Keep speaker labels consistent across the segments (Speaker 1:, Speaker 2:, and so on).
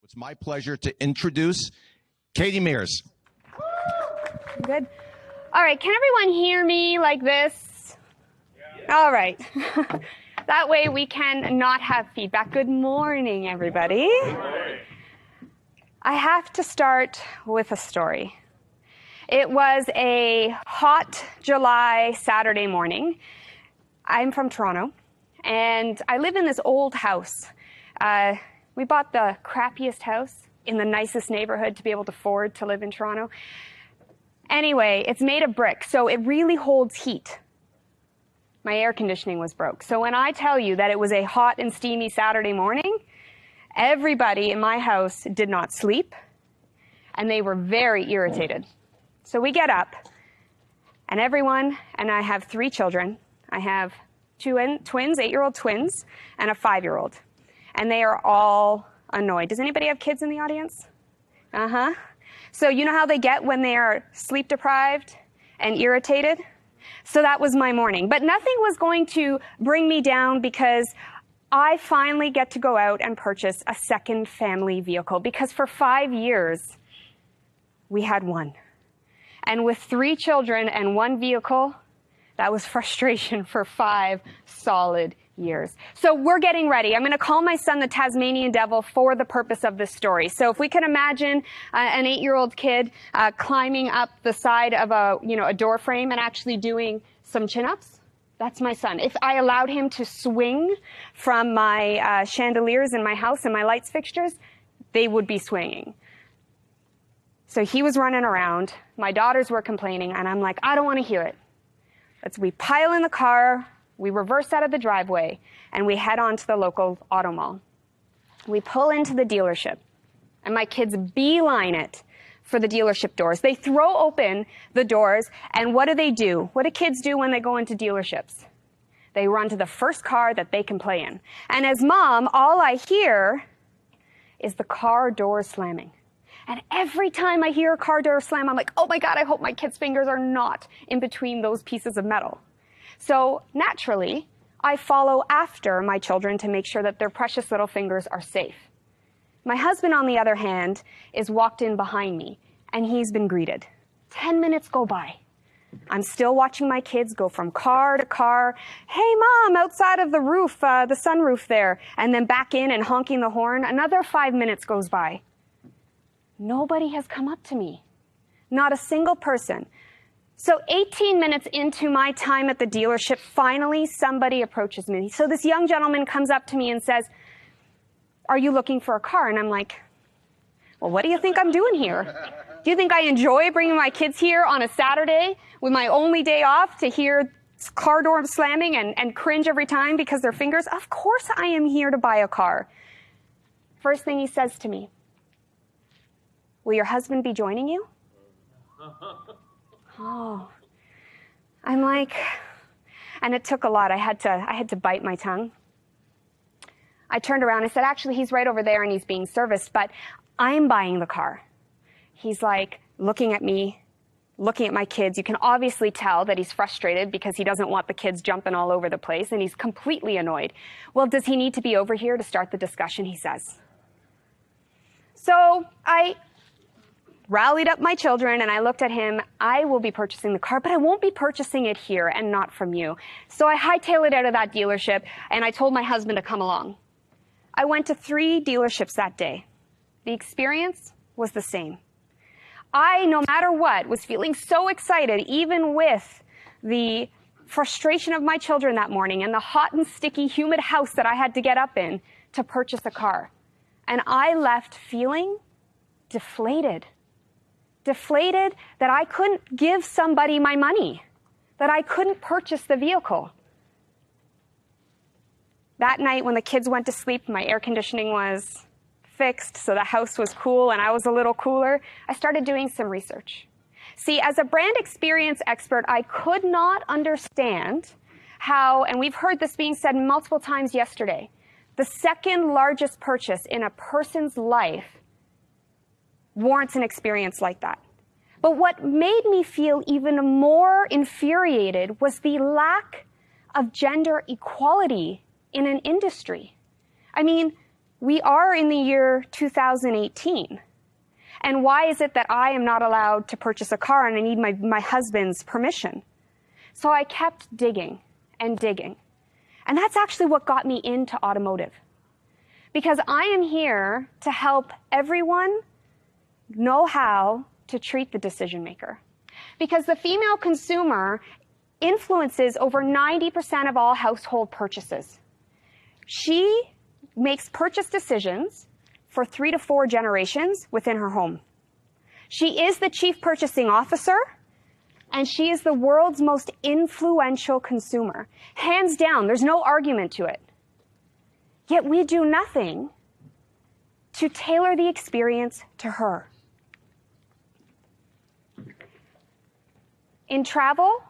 Speaker 1: It's my pleasure to introduce Katie Mears.
Speaker 2: Good. All right, can everyone hear me like this? Yeah. All right. That way we can not have feedback. Good morning, everybody. Good morning. I have to start with a story. It was a hot July Saturday morning. I'm from Toronto, and I live in this old house. We bought the crappiest house in the nicest neighborhood to be able to afford to live in Toronto. Anyway, it's made of brick, so it really holds heat. My air conditioning was broke. So when I tell you that it was a hot and steamy Saturday morning, everybody in my house did not sleep, and they were very irritated. So we get up, and everyone, and I have 3 children. I have 2 twins, 8-year-old twins, and a 5-year-old. And they are all annoyed. Does anybody have kids in the audience? Uh-huh. So you know how they get when they are sleep deprived and irritated? So that was my morning. But nothing was going to bring me down because I finally get to go out and purchase a second family vehicle, because for 5 years, we had one. And with 3 children and 1 vehicle, that was frustration for 5 solid years. So we're getting ready. I'm going to call my son the Tasmanian Devil for the purpose of this story. So if we can imagine an 8-year-old kid climbing up the side of a door frame and actually doing some chin-ups, that's my son. If I allowed him to swing from my chandeliers in my house and my lights fixtures, they would be swinging. So he was running around. My daughters were complaining, and I'm like, I don't want to hear it. We pile in the car, we reverse out of the driveway, and we head on to the local auto mall. We pull into the dealership, and my kids beeline it for the dealership doors. They throw open the doors, and what do? What do kids do when they go into dealerships? They run to the first car that they can play in. And as mom, all I hear is the car door slamming. And every time I hear a car door slam, I'm like, oh my God, I hope my kids' fingers are not in between those pieces of metal. So naturally, I follow after my children to make sure that their precious little fingers are safe. My husband, on the other hand, is walked in behind me, and he's been greeted. 10 minutes go by. I'm still watching my kids go from car to car. Hey, Mom, outside of the roof, the sunroof there, and then back in and honking the horn. Another 5 minutes goes by. Nobody has come up to me. Not a single person. So 18 minutes into my time at the dealership, finally somebody approaches me. So this young gentleman comes up to me and says, are you looking for a car? And I'm like, well, what do you think I'm doing here? Do you think I enjoy bringing my kids here on a Saturday with my only day off to hear car doors slamming and cringe every time because their fingers? Of course I am here to buy a car. First thing he says to me, will your husband be joining you? Oh, I'm like, and it took a lot. I had to bite my tongue. I turned around and said, actually, he's right over there and he's being serviced, but I'm buying the car. He's like looking at me, looking at my kids. You can obviously tell that he's frustrated because he doesn't want the kids jumping all over the place, and he's completely annoyed. Well, does he need to be over here to start the discussion, he says. So I rallied up my children, and I looked at him. I will be purchasing the car, but I won't be purchasing it here and not from you. So I hightailed it out of that dealership, and I told my husband to come along. I went to 3 dealerships that day. The experience was the same. I, no matter what, was feeling so excited, even with the frustration of my children that morning and the hot and sticky, humid house that I had to get up in to purchase a car. And I left feeling deflated. Deflated that I couldn't give somebody my money, that I couldn't purchase the vehicle. That night when the kids went to sleep, my air conditioning was fixed, so the house was cool and I was a little cooler. I started doing some research. See, as a brand experience expert, I could not understand how, and we've heard this being said multiple times yesterday, the second largest purchase in a person's life warrants an experience like that. But what made me feel even more infuriated was the lack of gender equality in an industry. I mean, we are in the year 2018. And why is it that I am not allowed to purchase a car and I need my husband's permission? So I kept digging and digging. And that's actually what got me into automotive. Because I am here to help everyone know how to treat the decision maker. Because the female consumer influences over 90% of all household purchases. She makes purchase decisions for 3 to 4 generations within her home. She is the chief purchasing officer, and she is the world's most influential consumer. Hands down, there's no argument to it. Yet we do nothing to tailor the experience to her. In travel,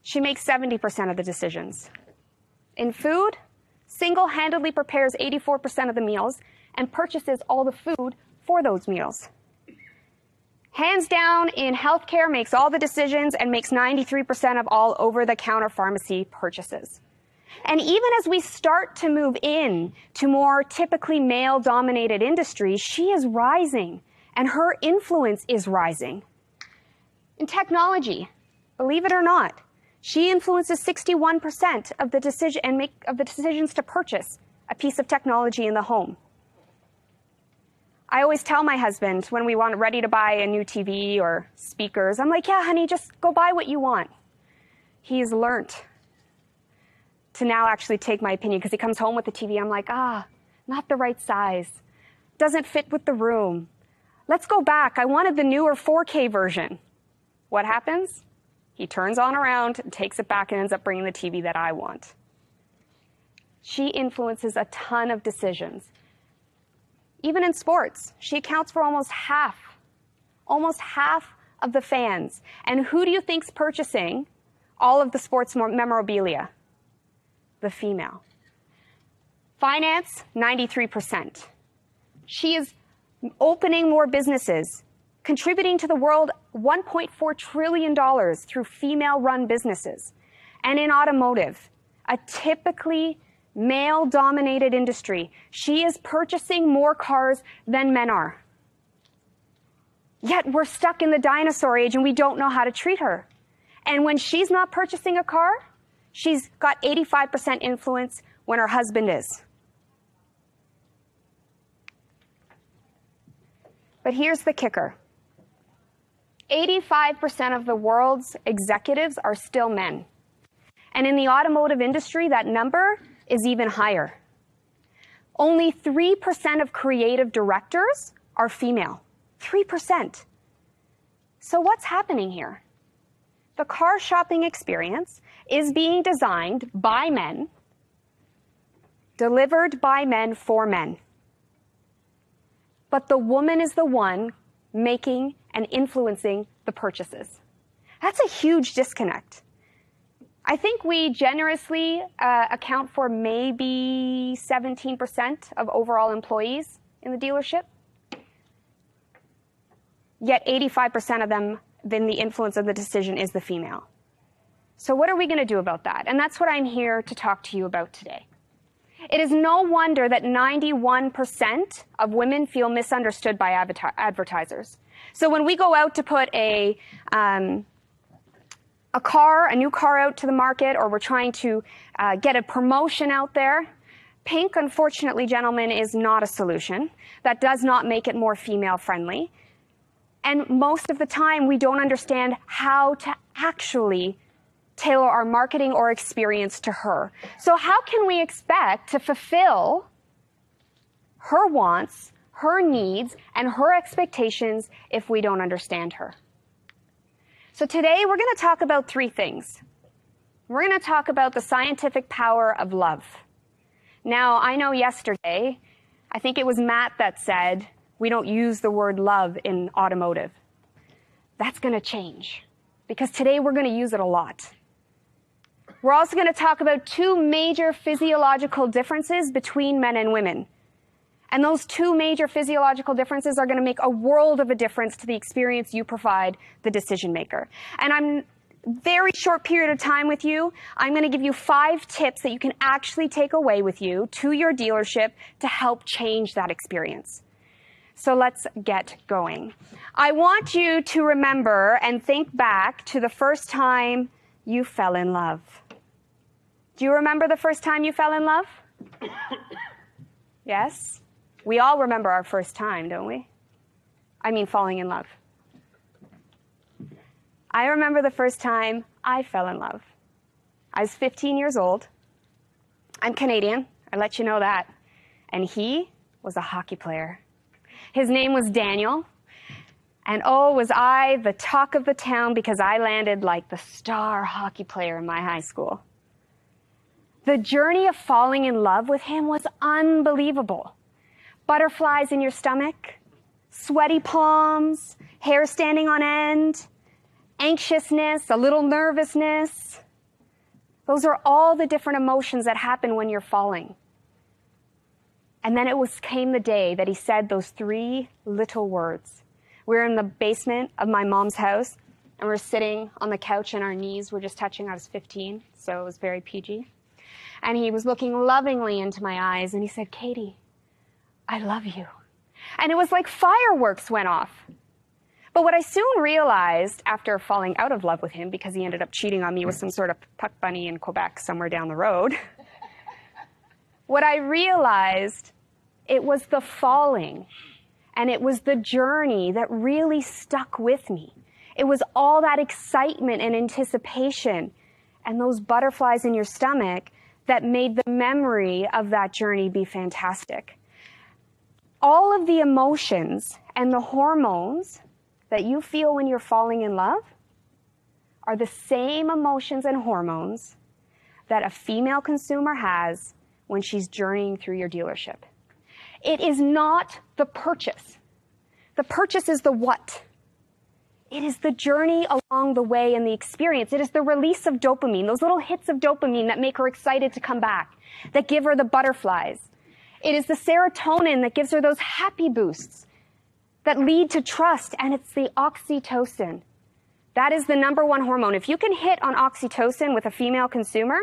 Speaker 2: she makes 70% of the decisions. In food, single-handedly prepares 84% of the meals and purchases all the food for those meals. Hands down, in healthcare, makes all the decisions and makes 93% of all over-the-counter pharmacy purchases. And even as we start to move in to more typically male-dominated industries, she is rising, and her influence is rising. In technology, believe it or not, she influences 61% of the decisions to purchase a piece of technology in the home. I always tell my husband when we want ready to buy a new TV or speakers, I'm like, yeah, honey, just go buy what you want. He's learned to now actually take my opinion because he comes home with the TV. I'm like, not the right size. Doesn't fit with the room. Let's go back. I wanted the newer 4K version. What happens? He turns on around, takes it back, and ends up bringing the TV that I want. She influences a ton of decisions. Even in sports, she accounts for almost half of the fans. And who do you think's purchasing all of the sports memorabilia? The female. Finance, 93%. She is opening more businesses, contributing to the world $1.4 trillion through female-run businesses. And in automotive, a typically male-dominated industry, she is purchasing more cars than men are. Yet we're stuck in the dinosaur age and we don't know how to treat her. And when she's not purchasing a car, she's got 85% influence when her husband is. But here's the kicker. 85% of the world's executives are still men. And in the automotive industry, that number is even higher. Only 3% of creative directors are female. 3%. So what's happening here? The car shopping experience is being designed by men, delivered by men for men. But the woman is the one making and influencing the purchases. That's a huge disconnect. I think we generously account for maybe 17% of overall employees in the dealership. Yet 85% of them, then the influence of the decision is the female. So what are we going to do about that? And that's what I'm here to talk to you about today. It is no wonder that 91% of women feel misunderstood by advertisers. So when we go out to put a new car out to the market, or we're trying to get a promotion out there, pink, unfortunately, gentlemen, is not a solution. That does not make it more female friendly. And most of the time, we don't understand how to actually tailor our marketing or experience to her. So how can we expect to fulfill her wants, her needs, and her expectations if we don't understand her? So today we're going to talk about 3 things. We're going to talk about the scientific power of love. Now, I know yesterday, I think it was Matt that said, we don't use the word love in automotive. That's going to change, because today we're going to use it a lot. We're also going to talk about 2 major physiological differences between men and women. And those two major physiological differences are going to make a world of a difference to the experience you provide the decision maker. And I'm very short period of time with you. I'm going to give you 5 tips that you can actually take away with you to your dealership to help change that experience. So let's get going. I want you to remember and think back to the first time you fell in love. Do you remember the first time you fell in love? Yes? We all remember our first time, don't we? I mean, falling in love. I remember the first time I fell in love. I was 15 years old. I'm Canadian, I let you know that. And he was a hockey player. His name was Daniel. And oh, was I the talk of the town because I landed like the star hockey player in my high school. The journey of falling in love with him was unbelievable. Butterflies in your stomach, sweaty palms, hair standing on end, anxiousness, a little nervousness. Those are all the different emotions that happen when you're falling. And then came the day that he said those 3 little words. We were in the basement of my mom's house, and we're sitting on the couch and our knees were just touching. I was 15, so it was very PG. And he was looking lovingly into my eyes, and he said, "Katie, I love you." And it was like fireworks went off. But what I soon realized after falling out of love with him, because he ended up cheating on me with some sort of puck bunny in Quebec somewhere down the road, what I realized, it was the falling and it was the journey that really stuck with me. It was all that excitement and anticipation and those butterflies in your stomach that made the memory of that journey be fantastic. All of the emotions and the hormones that you feel when you're falling in love are the same emotions and hormones that a female consumer has when she's journeying through your dealership. It is not the purchase. The purchase is the what. It is the journey along the way and the experience. It is the release of dopamine, those little hits of dopamine that make her excited to come back, that give her the butterflies. It is the serotonin that gives her those happy boosts that lead to trust, and it's the oxytocin. That is the #1 hormone. If you can hit on oxytocin with a female consumer,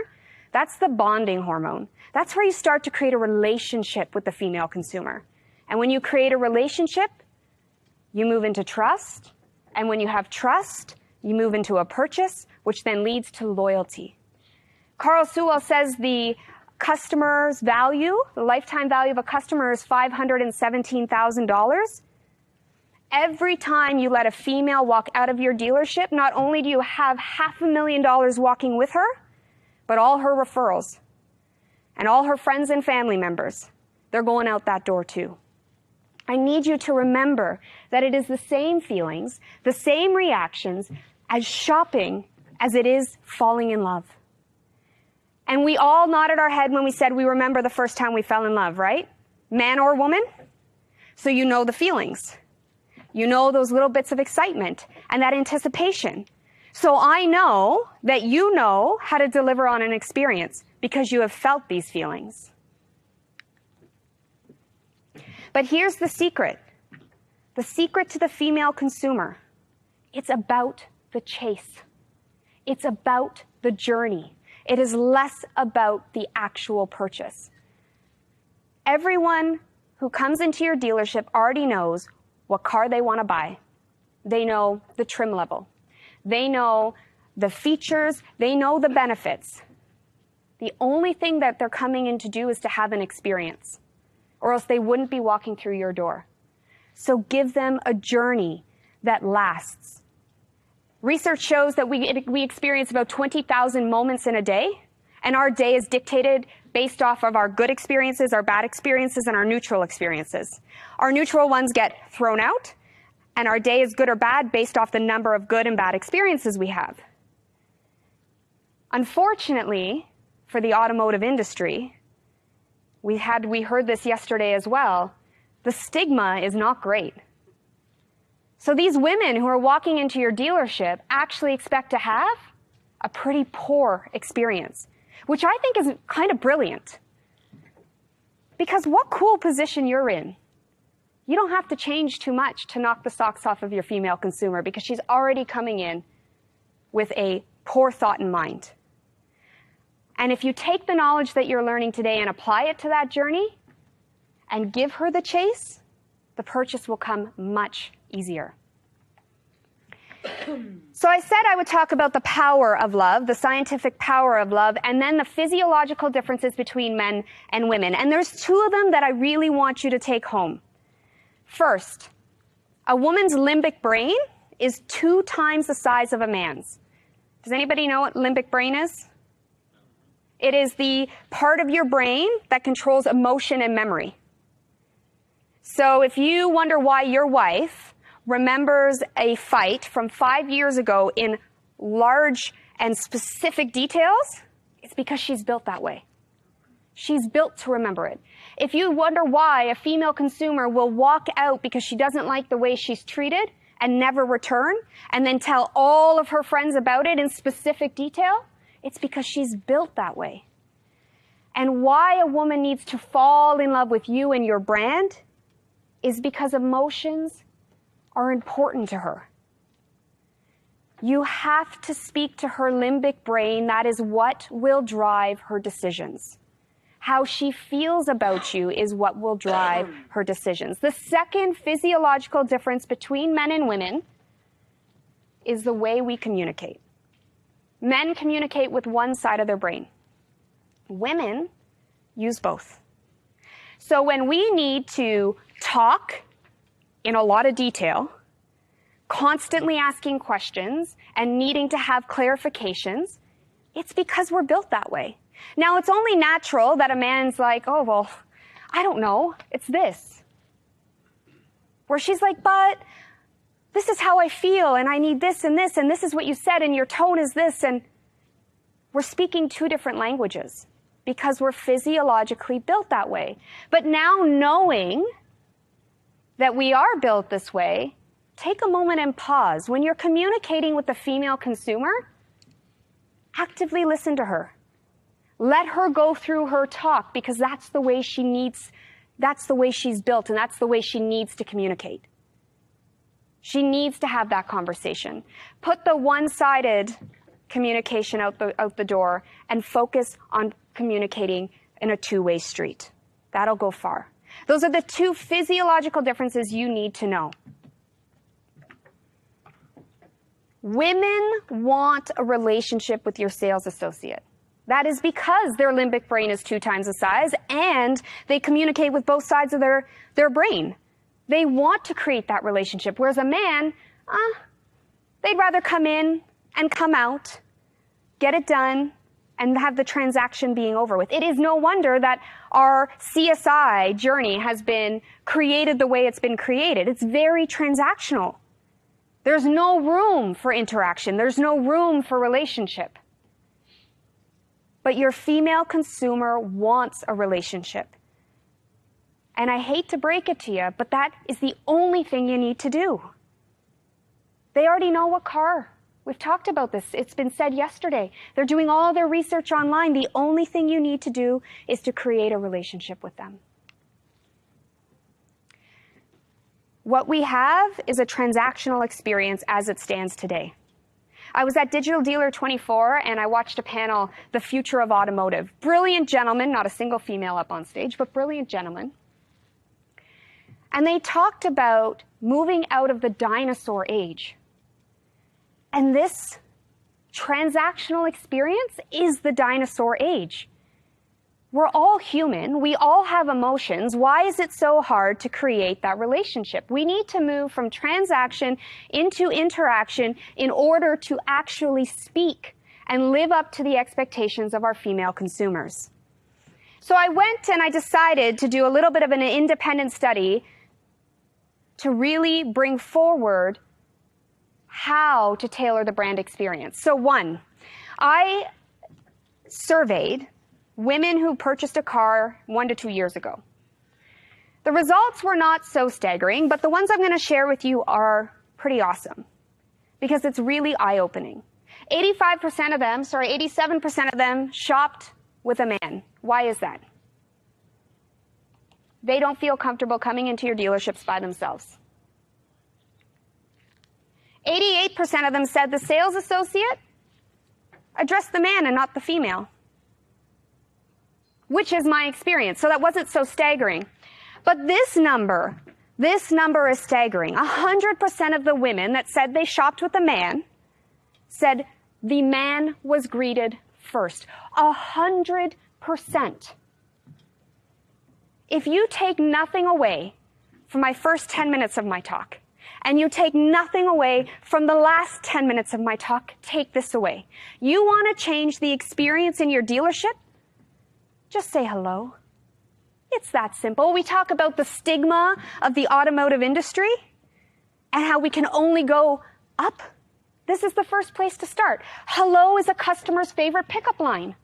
Speaker 2: that's the bonding hormone. That's where you start to create a relationship with the female consumer. And when you create a relationship, you move into trust. And when you have trust, you move into a purchase, which then leads to loyalty. Carl Sewell says the customer's value, the lifetime value of a customer is $517,000. Every time you let a female walk out of your dealership, not only do you have $500,000 walking with her, but all her referrals and all her friends and family members, they're going out that door too. I need you to remember that it is the same feelings, the same reactions as shopping as it is falling in love. And we all nodded our head when we said we remember the first time we fell in love, right? Man or woman? So you know the feelings. You know those little bits of excitement and that anticipation. So I know that you know how to deliver on an experience because you have felt these feelings. But here's the secret. The secret to the female consumer. It's about the chase. It's about the journey. It is less about the actual purchase. Everyone who comes into your dealership already knows what car they want to buy. They know the trim level. They know the features. They know the benefits. The only thing that they're coming in to do is to have an experience, or else they wouldn't be walking through your door. So give them a journey that lasts. Research shows that we experience about 20,000 moments in a day, and our day is dictated based off of our good experiences, our bad experiences, and our neutral experiences. Our neutral ones get thrown out, and our day is good or bad based off the number of good and bad experiences we have. Unfortunately, for the automotive industry, we heard this yesterday as well, the stigma is not great. So these women who are walking into your dealership actually expect to have a pretty poor experience, which I think is kind of brilliant. Because what cool position you're in. You don't have to change too much to knock the socks off of your female consumer because she's already coming in with a poor thought in mind. And if you take the knowledge that you're learning today and apply it to that journey and give her the chase, the purchase will come much easier. So I said I would talk about the power of love, the scientific power of love, and then the physiological differences between men and women. And there's two of them that I really want you to take home. First, a woman's limbic brain is 2 times the size of a man's. Does anybody know what limbic brain is? It is the part of your brain that controls emotion and memory. So if you wonder why your wife remembers a fight from 5 years ago in large and specific details, it's because she's built that way. She's built to remember it. If you wonder why a female consumer will walk out because she doesn't like the way she's treated and never return, and then tell all of her friends about it in specific detail, it's because she's built that way. And why a woman needs to fall in love with you and your brand is because emotions are important to her. You have to speak to her limbic brain. That is what will drive her decisions. How she feels about you is what will drive her decisions. The second physiological difference between men and women is the way we communicate. Men communicate with one side of their brain. Women use both. So when we need to talk in a lot of detail, constantly asking questions and needing to have clarifications, it's because we're built that way. Now, it's only natural that a man's like, oh, well, I don't know, it's this. Where she's like, but this is how I feel, and I need this, and this is what you said, and your tone is this, and we're speaking 2 different languages because we're physiologically built that way. But now knowing that we are built this way, take a moment and pause. When you're communicating with the female consumer, actively listen to her. Let her go through her talk because that's the way she needs, that's the way she's built, and that's the way she needs to communicate. She needs to have that conversation. Put the one-sided communication out the door and focus on communicating in a 2-way street. That'll go far. Those are the 2 physiological differences you need to know. Women want a relationship with your sales associate. That is because their limbic brain is 2 times the size and they communicate with both sides of their brain. They want to create that relationship, whereas a man, they'd rather come in and come out, get it done, and have the transaction being over with. It is no wonder that our CSI journey has been created the way it's been created. It's very transactional. There's no room for interaction. There's no room for relationship. But your female consumer wants a relationship. And I hate to break it to you, but that is the only thing you need to do. They already know what car. We've talked about this. It's been said yesterday. They're doing all their research online. The only thing you need to do is to create a relationship with them. What we have is a transactional experience as it stands today. I was at Digital Dealer 24 and I watched a panel, The Future of Automotive. Brilliant gentlemen, not a single female up on stage, but brilliant gentlemen. And they talked about moving out of the dinosaur age. And this transactional experience is the dinosaur age. We're all human. We all have emotions. Why is it so hard to create that relationship? We need to move from transaction into interaction in order to actually speak and live up to the expectations of our female consumers. So I went and I decided to do a little bit of an independent study to really bring forward how to tailor the brand experience. So 1, I surveyed women who purchased a car 1 to 2 years ago. The results were not so staggering, but the ones I'm going to share with you are pretty awesome because it's really eye-opening. 87% of them shopped with a man. Why is that? they don't feel comfortable coming into your dealerships by themselves. 88% of them said the sales associate addressed the man and not the female, which is my experience. So that wasn't so staggering. But this number is staggering. 100% of the women that said they shopped with a man said the man was greeted first. 100%. If you take nothing away from my first 10 minutes of my talk, and you take nothing away from the last 10 minutes of my talk, take this away. You want to change the experience in your dealership? Just say hello. It's that simple. We talk about the stigma of the automotive industry and how we can only go up. This is the first place to start. Hello is a customer's favorite pickup line.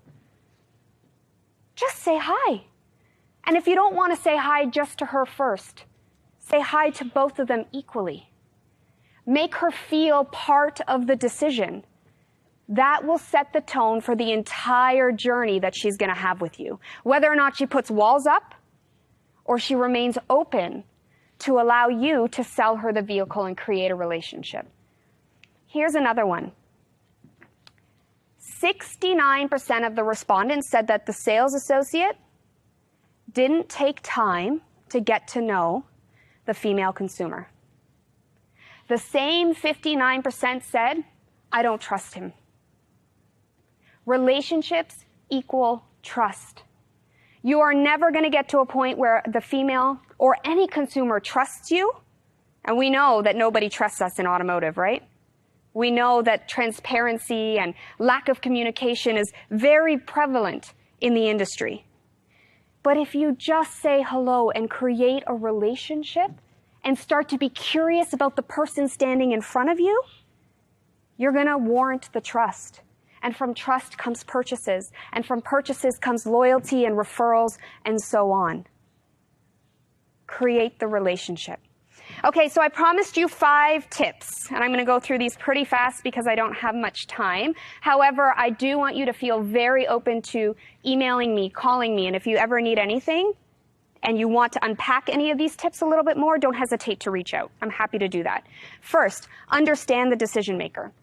Speaker 2: Just say hi. And if you don't want to say hi just to her first, say hi to both of them equally. Make her feel part of the decision. That will set the tone for the entire journey that she's going to have with you. Whether or not she puts walls up or she remains open to allow you to sell her the vehicle and create a relationship. Here's another one. 69% of the respondents said that the sales associate didn't take time to get to know the female consumer. The same 59% said, I don't trust him. Relationships equal trust. You are never going to get to a point where the female or any consumer trusts you. And we know that nobody trusts us in automotive, right? We know that transparency and lack of communication is very prevalent in the industry. But if you just say hello and create a relationship and start to be curious about the person standing in front of you, you're going to warrant the trust. And from trust comes purchases. And from purchases comes loyalty and referrals and so on. Create the relationship. Okay, so I promised you 5 tips. And I'm going to go through these pretty fast because I don't have much time. However, I do want you to feel very open to emailing me, calling me. And if you ever need anything, and you want to unpack any of these tips a little bit more, don't hesitate to reach out. I'm happy to do that. First, understand the decision maker.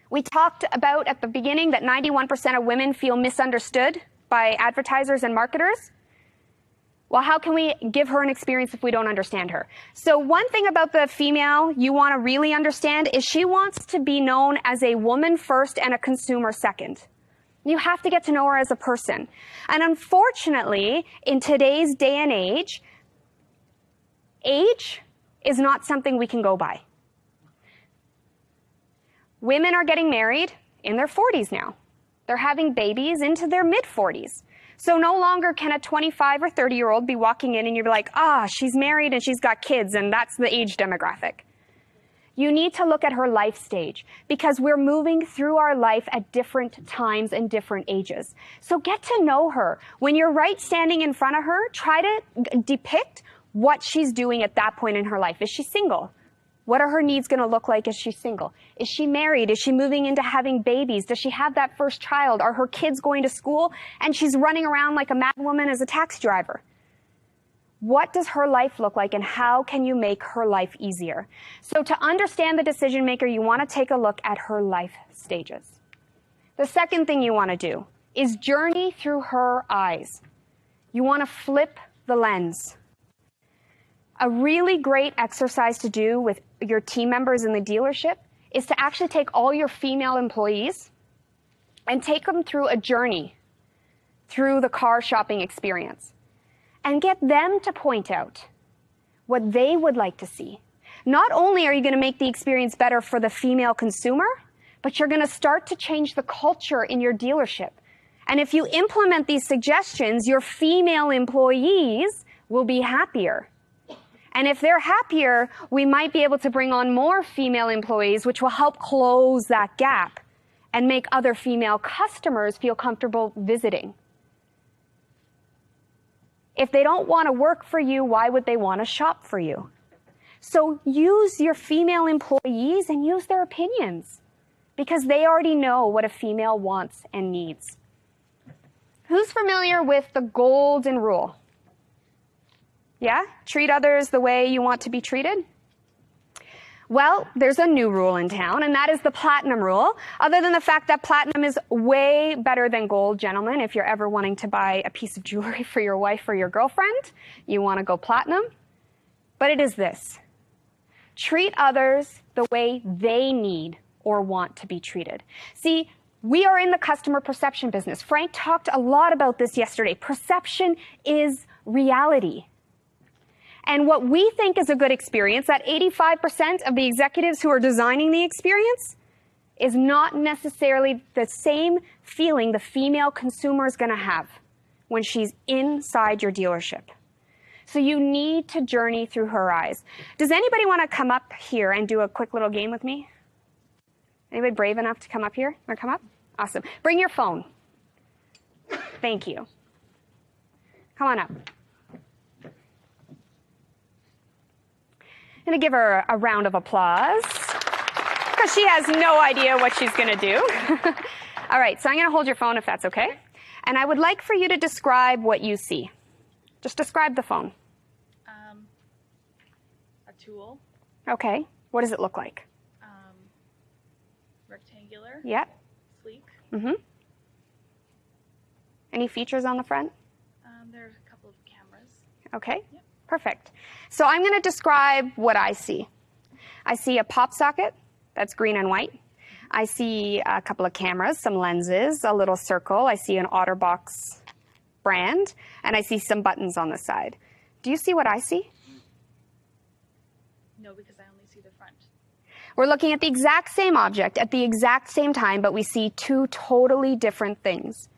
Speaker 2: We talked about at the beginning that 91% of women feel misunderstood by advertisers and marketers. Well, how can we give her an experience if we don't understand her? So one thing about the female you want to really understand is she wants to be known as a woman first and a consumer second. You have to get to know her as a person. And unfortunately, in today's day and age is not something we can go by. Women are getting married in their 40s now. They're having babies into their mid-40s. So no longer can a 25 or 30-year-old be walking in and you'd be like, she's married and she's got kids, and that's the age demographic. You need to look at her life stage because we're moving through our life at different times and different ages. So get to know her. When you're right standing in front of her, try to depict what she's doing at that point in her life. Is she single? What are her needs going to look like as she's single? Is she married? Is she moving into having babies? Does she have that first child? Are her kids going to school and she's running around like a mad woman as a taxi driver? What does her life look like and how can you make her life easier? So to understand the decision maker, you want to take a look at her life stages. The second thing you want to do is journey through her eyes. You want to flip the lens. A really great exercise to do with your team members in the dealership is to actually take all your female employees and take them through a journey through the car shopping experience and get them to point out what they would like to see. Not only are you going to make the experience better for the female consumer, but you're going to start to change the culture in your dealership. And if you implement these suggestions, your female employees will be happier. And if they're happier, we might be able to bring on more female employees, which will help close that gap and make other female customers feel comfortable visiting. If they don't want to work for you, why would they want to shop for you? So use your female employees and use their opinions because they already know what a female wants and needs. Who's familiar with the golden rule? Yeah? Treat others the way you want to be treated? Well, there's a new rule in town, and that is the platinum rule. Other than the fact that platinum is way better than gold, gentlemen, if you're ever wanting to buy a piece of jewelry for your wife or your girlfriend, you want to go platinum. But it is this. Treat others the way they need or want to be treated. See, we are in the customer perception business. Frank talked a lot about this yesterday. Perception is reality. And what we think is a good experience, that 85% of the executives who are designing the experience, is not necessarily the same feeling the female consumer is going to have when she's inside your dealership. So you need to journey through her eyes. Does anybody want to come up here and do a quick little game with me? Anybody brave enough to come up here? Want to come up? Awesome. Bring your phone. Thank you. Come on up. I'm going to give her a round of applause because she has no idea what she's going to do. All right, so I'm going to hold your phone if that's okay. And I would like for you to describe what you see. Just describe the phone.
Speaker 3: A tool.
Speaker 2: Okay. What does it look like?
Speaker 3: Rectangular.
Speaker 2: Yep.
Speaker 3: Sleek.
Speaker 2: Mm-hmm. Any features on the front?
Speaker 3: There's a couple of cameras.
Speaker 2: Okay.
Speaker 3: Yep.
Speaker 2: Perfect. So I'm going to describe what I see. I see a pop socket that's green and white. I see a couple of cameras, some lenses, a little circle. I see an OtterBox brand, and I see some buttons on the side. Do you see what I see?
Speaker 3: No, because I only see the front.
Speaker 2: We're looking at the exact same object at the exact same time, but we see two totally different things.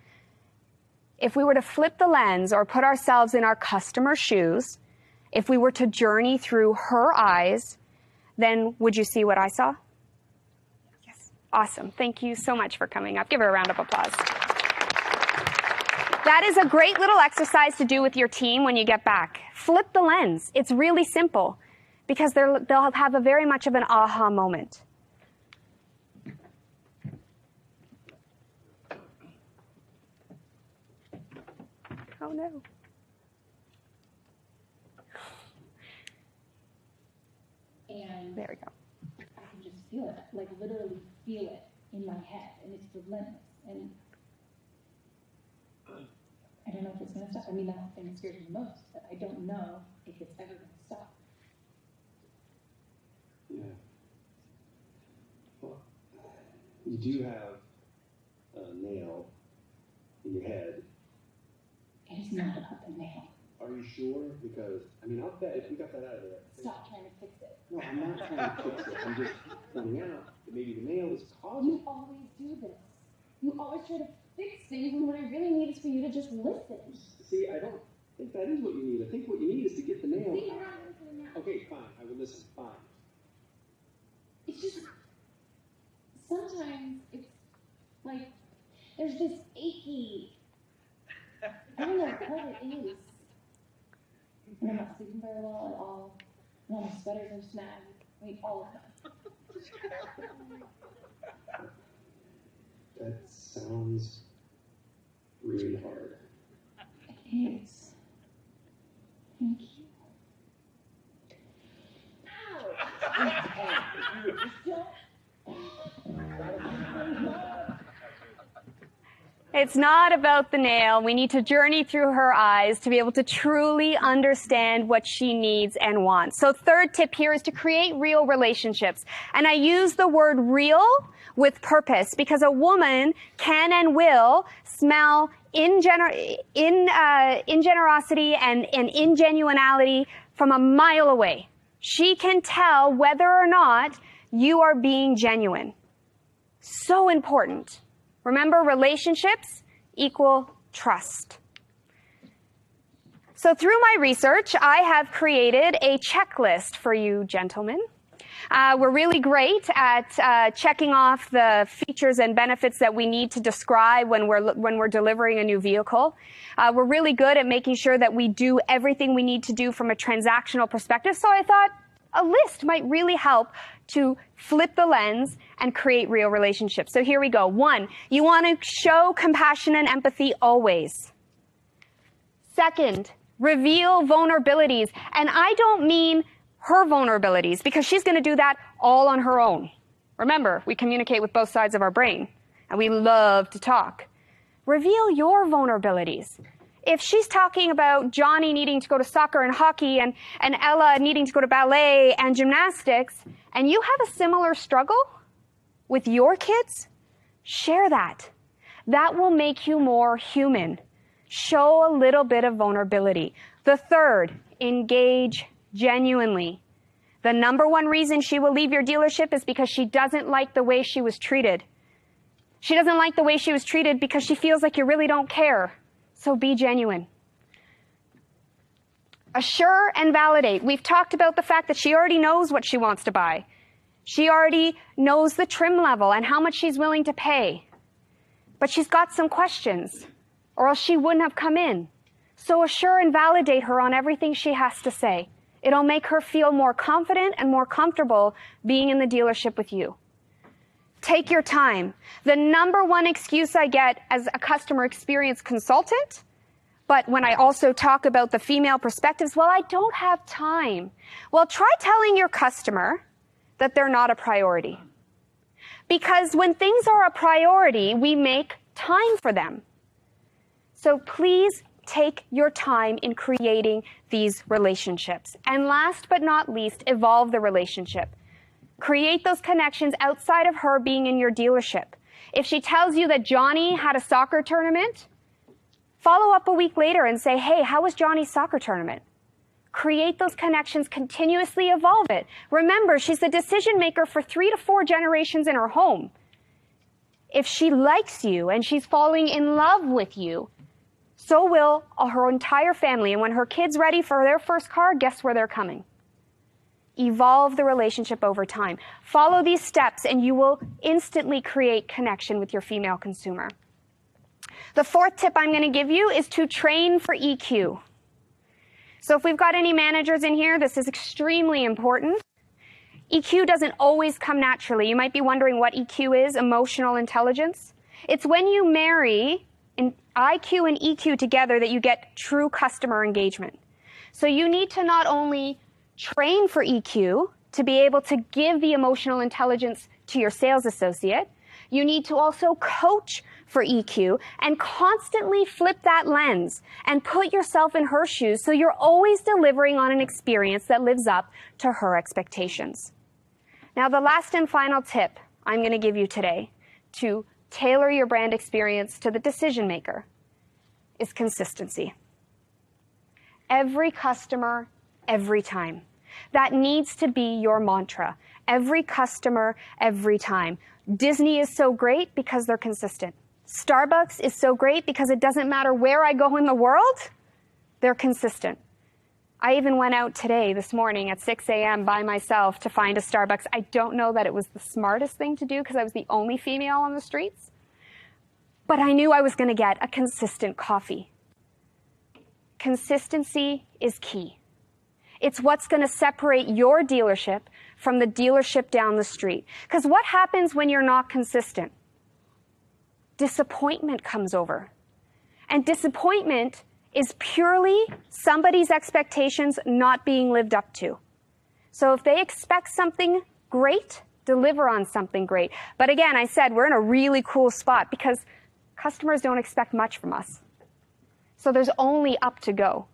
Speaker 2: If we were to flip the lens or put ourselves in our customer's shoes, if we were to journey through her eyes, then would you see what I saw? Yes. Awesome. Thank you so much for coming up. Give her a round of applause. That is a great little exercise to do with your team when you get back. Flip the lens. It's really simple because they'll have a very much of an aha moment. Oh, no.
Speaker 4: And
Speaker 2: There we go.
Speaker 4: I can just feel it, like literally feel it in my head, and it's relentless. And I don't know if it's going to stop. I mean, that's the thing that scares me the most, that I don't know if it's ever going to stop.
Speaker 5: Yeah. Well, you do have a nail in your head.
Speaker 4: It is not about the nail.
Speaker 5: Are you sure? Because, I mean, I'll bet if we got that out of there.
Speaker 4: Stop trying to fix it.
Speaker 5: No, I'm not trying to fix it. I'm just pointing out that maybe the nail is causing.
Speaker 4: You always do this. You always try to fix things when what I really need is for you to just listen.
Speaker 5: See, I don't think that is what you need. I think what you need is to get the nail.
Speaker 4: See, you're not listening now.
Speaker 5: Okay, fine. I will listen. Fine.
Speaker 4: It's just, sometimes it's like, there's this achy, I don't know what it is. And I'm not sleeping very well at all. And all my sweaters are snagged. I mean, all of them.
Speaker 5: That sounds really hard.
Speaker 4: It is. Thank you.
Speaker 2: It's not about the nail. We need to journey through her eyes to be able to truly understand what she needs and wants. So third tip here is to create real relationships. And I use the word real with purpose because a woman can and will smell ingenuosity and ingenuinity from a mile away. She can tell whether or not you are being genuine. So important. Remember, relationships equal trust. So through my research, I have created a checklist for you gentlemen. We're really great at checking off the features and benefits that we need to describe when we're delivering a new vehicle. We're really good at making sure that we do everything we need to do from a transactional perspective. So I thought a list might really help to flip the lens and create real relationships. So here we go. 1, you want to show compassion and empathy always. 2nd, Reveal vulnerabilities. And I don't mean her vulnerabilities, because she's going to do that all on her own. Remember, we communicate with both sides of our brain, and we love to talk. Reveal your vulnerabilities. If she's talking about Johnny needing to go to soccer and hockey and Ella needing to go to ballet and gymnastics, and you have a similar struggle with your kids, share that. That will make you more human. Show a little bit of vulnerability. The third, engage genuinely. The number one reason she will leave your dealership is because she doesn't like the way she was treated. She doesn't like the way she was treated because she feels like you really don't care. So be genuine. Assure and validate. We've talked about the fact that she already knows what she wants to buy. She already knows the trim level and how much she's willing to pay. But she's got some questions, or else she wouldn't have come in. So assure and validate her on everything she has to say. It'll make her feel more confident and more comfortable being in the dealership with you. Take your time. The number one excuse I get as a customer experience consultant, but when I also talk about the female perspectives, well, I don't have time. Well, try telling your customer that they're not a priority. Because when things are a priority, we make time for them. So please take your time in creating these relationships. And last but not least, evolve the relationship. Create those connections outside of her being in your dealership. If she tells you that Johnny had a soccer tournament, follow up a week later and say, hey, how was Johnny's soccer tournament? Create those connections, continuously evolve it. Remember, she's the decision maker for 3 to 4 generations in her home. If she likes you and she's falling in love with you, so will her entire family. And when her kid's ready for their first car, guess where they're coming? Evolve the relationship over time. Follow these steps and you will instantly create connection with your female consumer. The fourth tip I'm going to give you is to train for EQ. So if we've got any managers in here, this is extremely important. EQ doesn't always come naturally. You might be wondering what EQ is, emotional intelligence. It's when you marry IQ and EQ together that you get true customer engagement. So you need to not only train for EQ to be able to give the emotional intelligence to your sales associate, you need to also coach for EQ and constantly flip that lens and put yourself in her shoes so you're always delivering on an experience that lives up to her expectations. Now, the last and final tip I'm going to give you today to tailor your brand experience to the decision maker is consistency. Every customer, every time. That needs to be your mantra. Every customer, every time. Disney is so great because they're consistent. Starbucks is so great because it doesn't matter where I go in the world, they're consistent. I even went out today, this morning at 6 a.m. by myself to find a Starbucks. I don't know that it was the smartest thing to do because I was the only female on the streets, but I knew I was going to get a consistent coffee. Consistency is key. It's what's going to separate your dealership from the dealership down the street. Because what happens when you're not consistent? Disappointment comes over. And disappointment is purely somebody's expectations not being lived up to. So if they expect something great, deliver on something great. But again, I said we're in a really cool spot because customers don't expect much from us. So there's only up to go.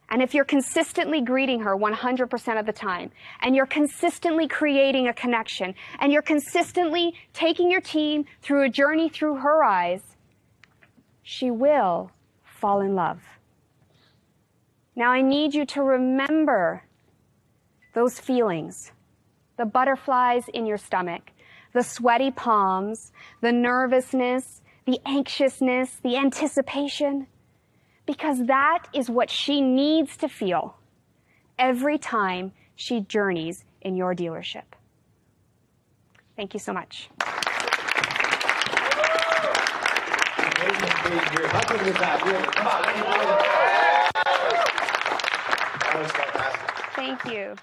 Speaker 2: And if you're consistently greeting her 100% of the time, and you're consistently creating a connection, and you're consistently taking your team through a journey through her eyes, she will fall in love. Now I need you to remember those feelings, the butterflies in your stomach, the sweaty palms, the nervousness, the anxiousness, the anticipation, because that is what she needs to feel every time she journeys in your dealership. Thank you so much. Thank you.